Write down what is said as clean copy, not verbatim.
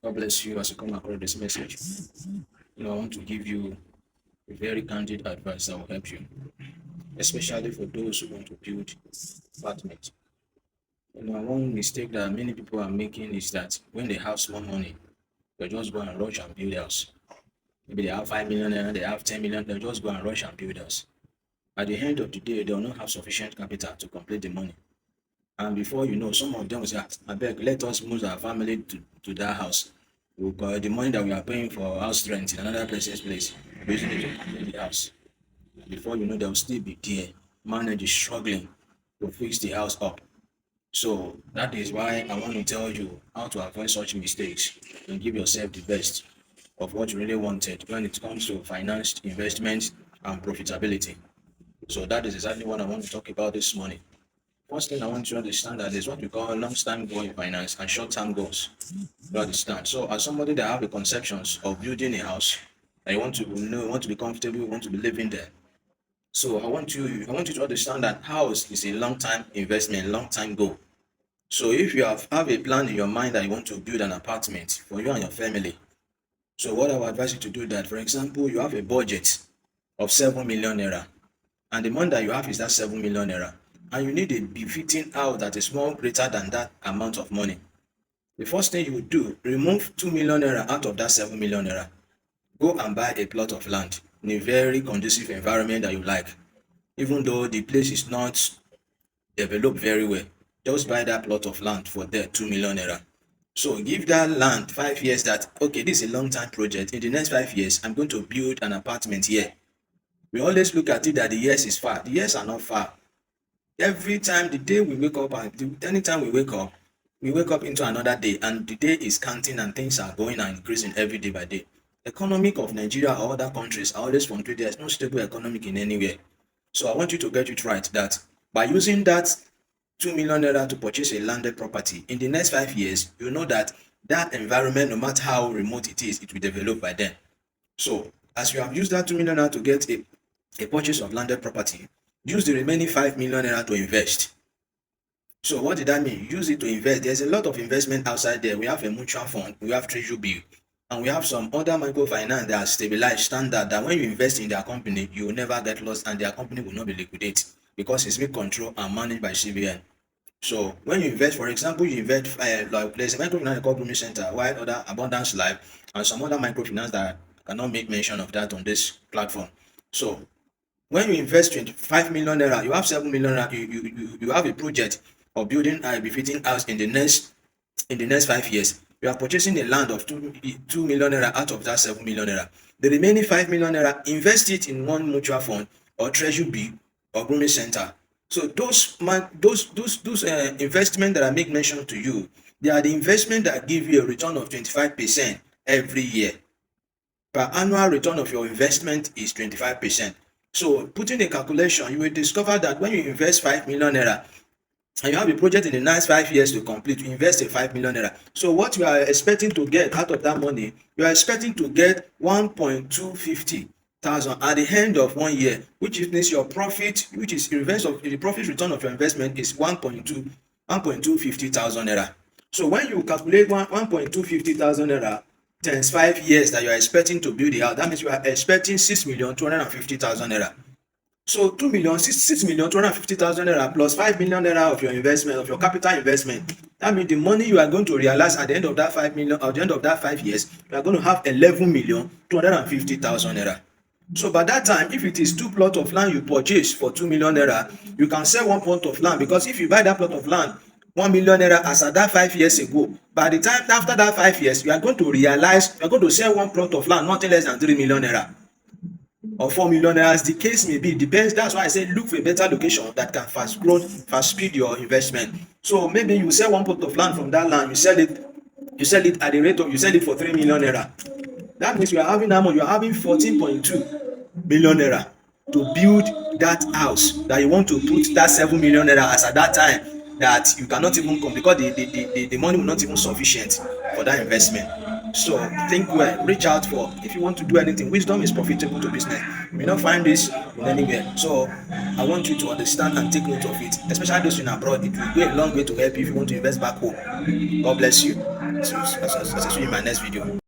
God bless you as you come across this message. I want to give you a very candid advice that will help you, especially for those who want to build apartments. One mistake that many people are making is that when they have small money, they just go and rush and build a house. Maybe they have 5 million and they have 10 million, they'll just go and rush and build a house. At the end of the day, they'll not have sufficient capital to complete the money. And before you know, some of them will say, I beg, let us move our family to that house. Because the money that we are paying for house rent in another person's place, we're using it to complete the house. Before you know, they'll still be there, managing, struggling to fix the house up. So that is why I want to tell you how to avoid such mistakes and give yourself the best of what you really wanted when it comes to finance, investment, and profitability. So that is exactly what I want to talk about this morning. First thing I want you to understand that is what we call long-term goal in finance and short-term goals. You understand? So as somebody that have the conceptions of building a house, and you want to know, you want to be comfortable, you want to be living there. So I want you to understand that house is a long-term investment, long-term goal. So if you have a plan in your mind that you want to build an apartment for you and your family, so what I would advise you to do that, for example, you have a budget of 7 million naira, and the money that you have is that 7 million naira, and you need a befitting house that is more greater than that amount of money. The first thing you would do, remove 2 million naira out of that 7 million naira. Go and buy a plot of land in a very conducive environment that you like. Even though the place is not developed very well, just buy that plot of land for that 2 million naira. So give that land 5 years that, okay, this is a long time project. In the next 5 years, I'm going to build an apartment here. We always look at it that the years is far. The years are not far. Every time the day we wake up and anytime we wake up into another day and the day is counting and things are going and increasing every day by day. Economic of Nigeria or other countries are always fluctuating. There's no stable economic in anywhere. So I want you to get it right that by using that 2 million naira to purchase a landed property in the next 5 years, you know that that environment, no matter how remote it is, it will develop by then. So as you have used that 2 million naira to get a purchase of landed property, use the remaining 5 million naira to invest. So what did that mean? Use it to invest. There's a lot of investment outside there. We have a mutual fund, we have treasury bill, and we have some other microfinance that are stabilized standard that when you invest in their company, you will never get lost and their company will not be liquidated because it's being controlled and managed by CBN. So when you invest, for example, you invest like there's a microfinance called Grooming Center, while other Abundance Life and some other microfinance that I cannot make mention of that on this platform. So when you invest 25 million naira, you have 7 million naira, you have a project of building a befitting house in the next 5 years. You are purchasing a land of 2 million naira out of that 7 million naira. The remaining 5 million naira, invest it in one mutual fund or treasury bill or grooming center. So those investment that I make mention to you, they are the investment that give you a return of 25% every year. Per annual return of your investment is 25%. So putting a calculation, you will discover that when you invest 5 million naira and you have a project in the next 5 years to complete, you invest a 5 million naira. So what you are expecting to get out of that money, you are expecting to get 1.250,000 at the end of 1 year, which means your profit, which is in reverse of the profit return of your investment is 1.250,000 naira. So when you calculate 1.250,000 naira times 5 years that you are expecting to build the house, that means you are expecting 6,250,000 naira. So 6,250,000 naira plus 5 million naira of your investment, of your capital investment. That means the money you are going to realize at the end of that 5 million, at the end of that 5 years, you are going to have 11,250,000 naira. So by that time, if it is 2 plots of land you purchase for 2 million naira, you can sell 1 plot of land, because if you buy that plot of land 1 million naira as at that 5 years ago, by the time after that 5 years, you are going to realize you are going to sell 1 plot of land nothing less than 3 million naira or 4 million naira, as the case may be. Depends. That's why I say look for a better location that can fast speed your investment. So maybe you sell 1 plot of land from that land, you sell it at the rate of, you sell it for 3 million naira. That means you are having how much? You are having 14.2 million naira to build that house that you want to put that 7 million naira as at that time that you cannot even come, because the money will not even sufficient for that investment. So think well, reach out for, if you want to do anything, wisdom is profitable to business. You may not find this in anywhere. So I want you to understand and take note of it, especially those in abroad. It will go a long way to help you if you want to invest back home. God bless you. So, as I see you in my next video.